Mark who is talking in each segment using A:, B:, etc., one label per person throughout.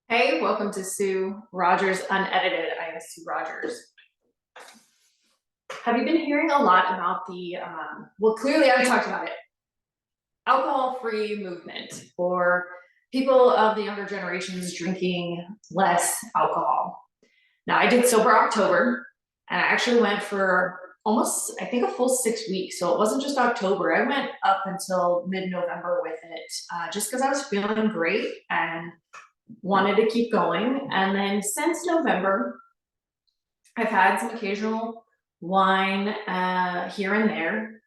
A: Hey, welcome to Sue Rogers Unedited. I am Sue Rogers. Have you been hearing a lot about well, clearly I've talked about it, alcohol-free movement, or people of the younger generations drinking less alcohol? Now, I did Sober October, and I actually went for almost, I think, a full 6 weeks. So it wasn't just October. I went up until mid-November with it, just because I was feeling great and wanted to keep going. And then since November, I've had some occasional wine here and there.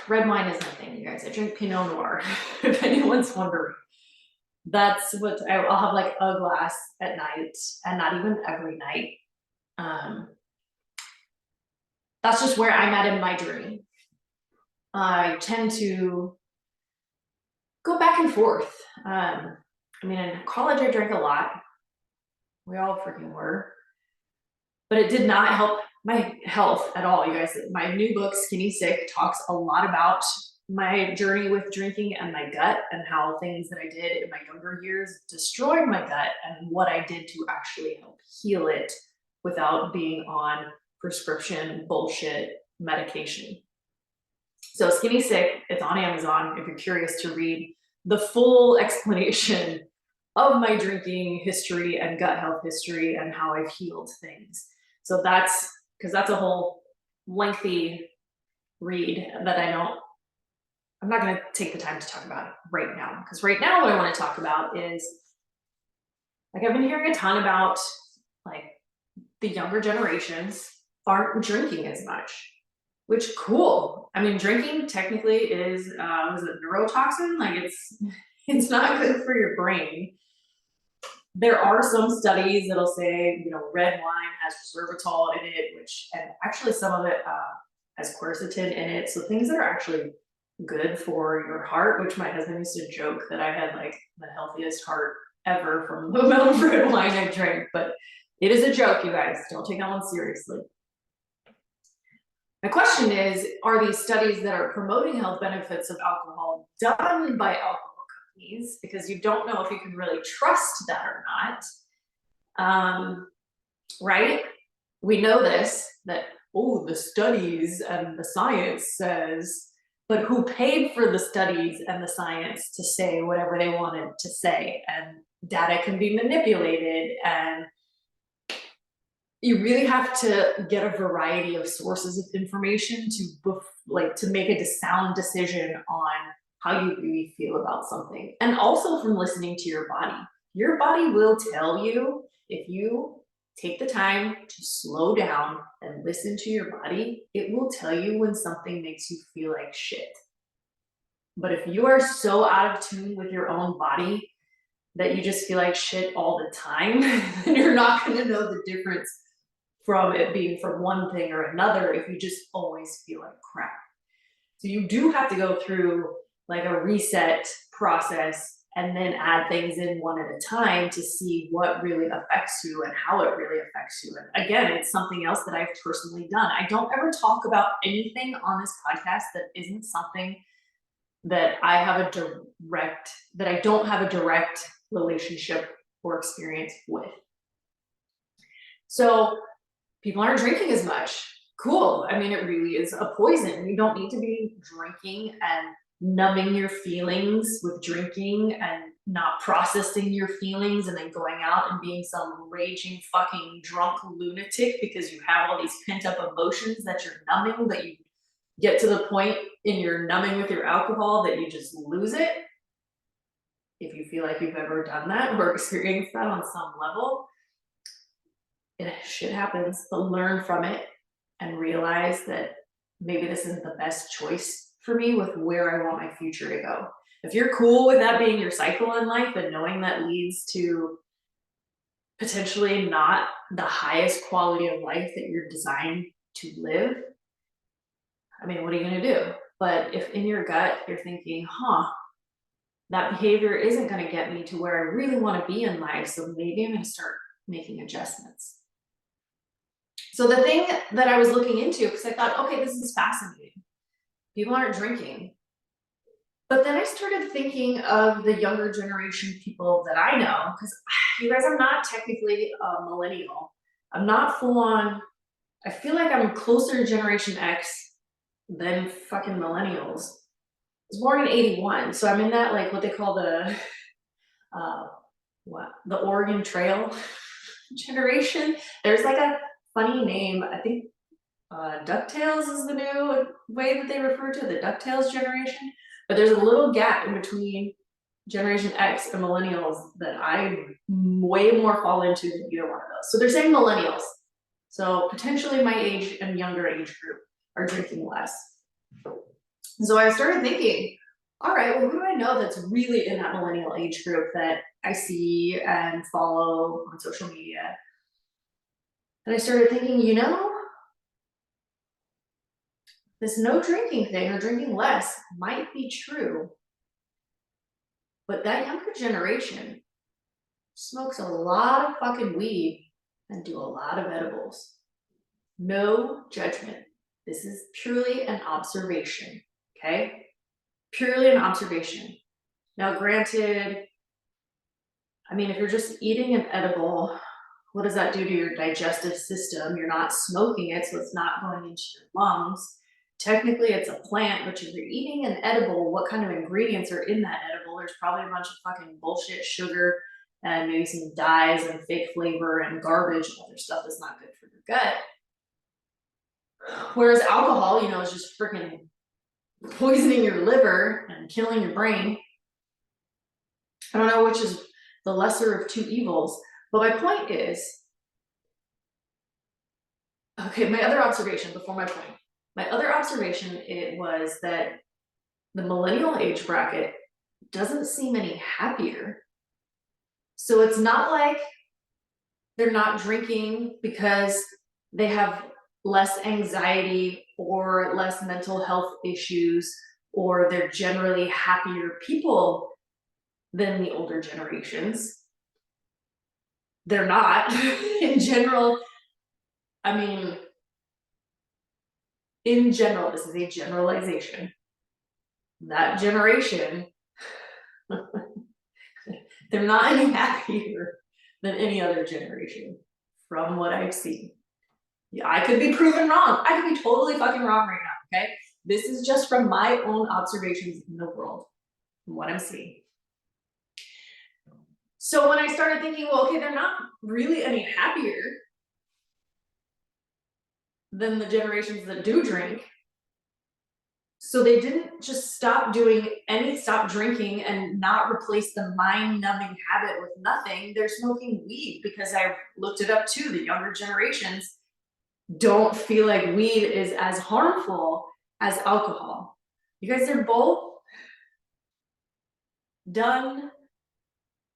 A: Red wine is my thing, you guys. I drink Pinot Noir, if anyone's wondering. That's what I'll have, like a glass at night, and not even every night. That's just where I'm at in my journey. I tend to go back and forth. I mean, in college, I drank a lot. We all freaking were. But it did not help my health at all, you guys. My new book, Skinny Sick, talks a lot about my journey with drinking and my gut, and how things that I did in my younger years destroyed my gut, and what I did to actually help heal it without being on prescription bullshit medication. So Skinny Sick, it's on Amazon if you're curious to read the full explanation of my drinking history and gut health history and how I've healed things. So that's a whole lengthy read that I'm not going to take the time to talk about it right now, because right now what I want to talk about is, like, I've been hearing a ton about, like, the younger generations aren't drinking as much, which cool. I mean, drinking technically is a neurotoxin. Like, it's not good for your brain. There are some studies that'll say, red wine has resveratrol in it, and actually some of it has quercetin in it. So things that are actually good for your heart, which my husband used to joke that I had, like, the healthiest heart ever from the amount of red wine I drank. But it is a joke, you guys. Don't take that one seriously. My question is, are these studies that are promoting health benefits of alcohol done by alcohol companies? Because you don't know if you can really trust that or not. Right? We know this, that, oh, the studies and the science says, but who paid for the studies and the science to say whatever they wanted to say? And data can be manipulated, and you really have to get a variety of sources of information to make a sound decision on how you really feel about something. And also from listening to your body. Your body will tell you, if you take the time to slow down and listen to your body, it will tell you when something makes you feel like shit. But if you are so out of tune with your own body that you just feel like shit all the time, then you're not going to know the difference from it being from one thing or another if you just always feel like crap. So you do have to go through, like, a reset process and then add things in one at a time to see what really affects you and how it really affects you. And again, it's something else that I've personally done. I don't ever talk about anything on this podcast that isn't something that I don't have a direct relationship or experience with. So people aren't drinking as much. Cool. I mean, it really is a poison. You don't need to be drinking and numbing your feelings with drinking and not processing your feelings and then going out and being some raging fucking drunk lunatic because you have all these pent up emotions that you're numbing, that you get to the point in your numbing with your alcohol that you just lose it. If you feel like you've ever done that or experienced that on some level, shit happens, but learn from it and realize that maybe this isn't the best choice for me with where I want my future to go. If you're cool with that being your cycle in life and knowing that leads to potentially not the highest quality of life that you're designed to live, I mean, what are you going to do? But if in your gut you're thinking, that behavior isn't going to get me to where I really want to be in life, so maybe I'm going to start making adjustments. So the thing that I was looking into, because I thought, okay, this is fascinating. People aren't drinking, But then I started thinking of the younger generation people that I know, because you guys, I'm not technically a millennial. I'm not full on, I feel like I'm closer to Generation X than fucking millennials. I was born in 81, so I'm in that, like, what they call the uh the Oregon Trail generation. There's like a funny name, I think DuckTales is the new way that they refer to the DuckTales generation. But there's a little gap in between Generation X and millennials that I way more fall into than either one of those. So they're saying millennials. So potentially my age and younger age group are drinking less. So I started thinking, all right, well, who do I know that's really in that millennial age group that I see and follow on social media? And I started thinking, this no drinking thing or drinking less might be true, but that younger generation smokes a lot of fucking weed and do a lot of edibles. No judgment. This is purely an observation, okay? Purely an observation. Now, granted, I mean, if you're just eating an edible, what does that do to your digestive system? You're not smoking it, so it's not going into your lungs. Technically, it's a plant, but if you're eating an edible, what kind of ingredients are in that edible? There's probably a bunch of fucking bullshit sugar and maybe some dyes and fake flavor and garbage and other stuff that's not good for your gut. Whereas alcohol, is just freaking poisoning your liver and killing your brain. I don't know which is the lesser of two evils, but my point is, okay, my other observation before my point. My other observation, it was that the millennial age bracket doesn't seem any happier. So it's not like they're not drinking because they have less anxiety or less mental health issues, or they're generally happier people than the older generations. They're not. In general, I mean, in general, this is a generalization. That generation, they're not any happier than any other generation from what I've seen. Yeah, I could be proven wrong. I could be totally fucking wrong right now, okay? This is just from my own observations in the world, from what I'm seeing. So when I started thinking, well, okay, they're not really any happier than the generations that do drink. So they didn't just stop drinking and not replace the mind-numbing habit with nothing. They're smoking weed, because I've looked it up too. The younger generations don't feel like weed is as harmful as alcohol. You guys are both done.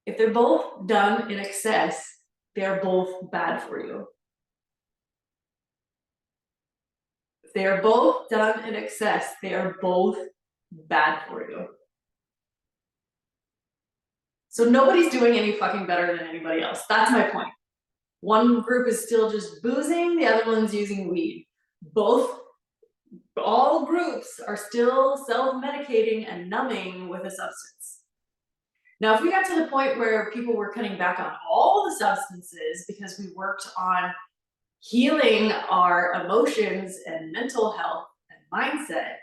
A: If they're both done in excess, they're both bad for you. If they are both done in excess, they are both bad for you. So nobody's doing any fucking better than anybody else. That's my point. One group is still just boozing, the other one's using weed. All groups are still self-medicating and numbing with a substance. Now, if we got to the point where people were cutting back on all the substances because we worked on healing our emotions and mental health and mindset,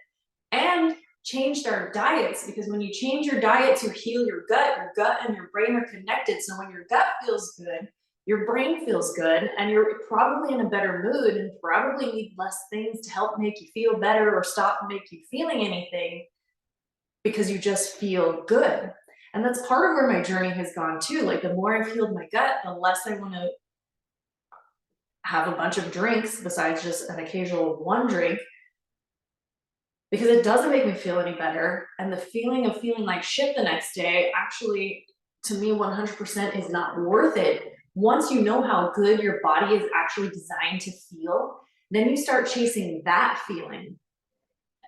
A: and changed our diets, because when you change your diet to heal your gut and your brain are connected. So when your gut feels good, your brain feels good, and you're probably in a better mood and probably need less things to help make you feel better or stop make you feeling anything, because you just feel good. And that's part of where my journey has gone too. Like, the more I've healed my gut, the less I want to have a bunch of drinks besides just an occasional one drink, because it doesn't make me feel any better. And the feeling of feeling like shit the next day, actually, to me, 100% is not worth it. Once you know how good your body is actually designed to feel, then you start chasing that feeling.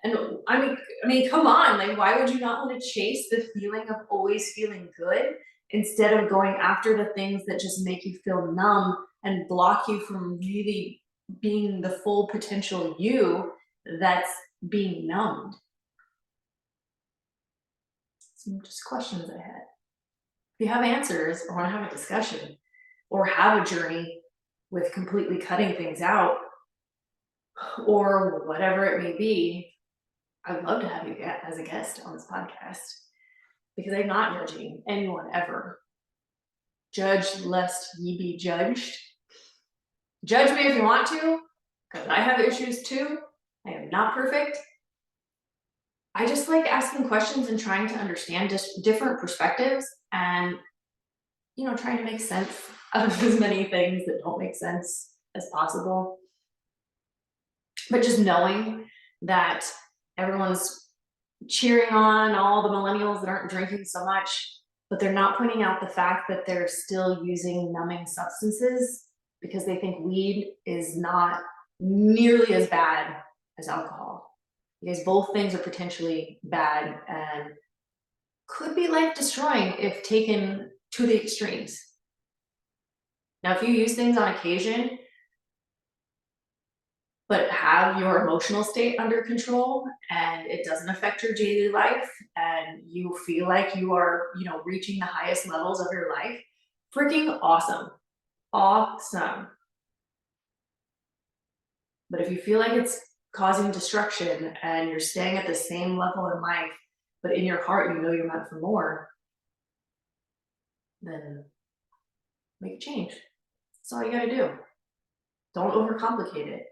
A: And I mean, come on, like, why would you not want to chase the feeling of always feeling good instead of going after the things that just make you feel numb and block you from really being the full potential you that's being numbed? some just questions I had. If you have answers or want to have a discussion or have a journey with completely cutting things out or whatever it may be, I'd love to have you as a guest on this podcast because I'm not judging anyone ever. Judge lest ye be judged. Judge me if you want to, because I have issues too. I am not perfect. I just like asking questions and trying to understand just different perspectives and, trying to make sense out of as many things that don't make sense as possible. But just knowing that everyone's cheering on all the millennials that aren't drinking so much, but they're not pointing out the fact that they're still using numbing substances because they think weed is not nearly as bad as alcohol. Because both things are potentially bad and could be life destroying if taken to the extremes. Now, if you use things on occasion, but have your emotional state under control and it doesn't affect your daily life and you feel like you are, reaching the highest levels of your life, freaking awesome. Awesome. But if you feel like it's causing destruction and you're staying at the same level in life, but in your heart, you're meant for more, then make a change. That's all you got to do. Don't overcomplicate it.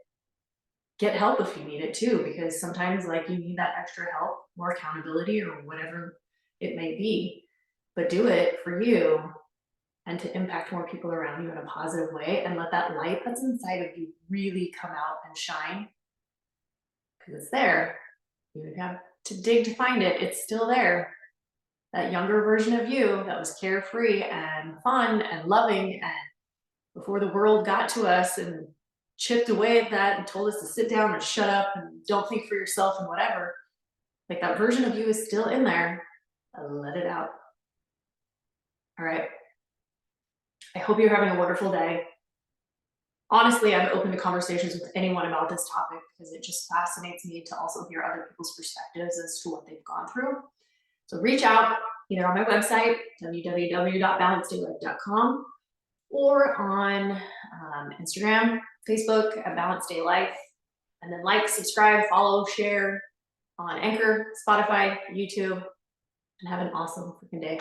A: Get help if you need it too, because sometimes you need that extra help, more accountability or whatever it may be, but do it for you and to impact more people around you in a positive way and let that light that's inside of you really come out and shine because it's there. You have to dig to find it. It's still there. That younger version of you that was carefree and fun and loving and before the world got to us and chipped away at that and told us to sit down and shut up and don't think for yourself and whatever, that version of you is still in there. Let it out. All right. I hope you're having a wonderful day. Honestly, I'm open to conversations with anyone about this topic because it just fascinates me to also hear other people's perspectives as to what they've gone through. So reach out either on my website, www.balancedaylife.com, or on Instagram, Facebook at Balanced Day Life. And then subscribe, follow, share on Anchor, Spotify, YouTube, and have an awesome freaking day.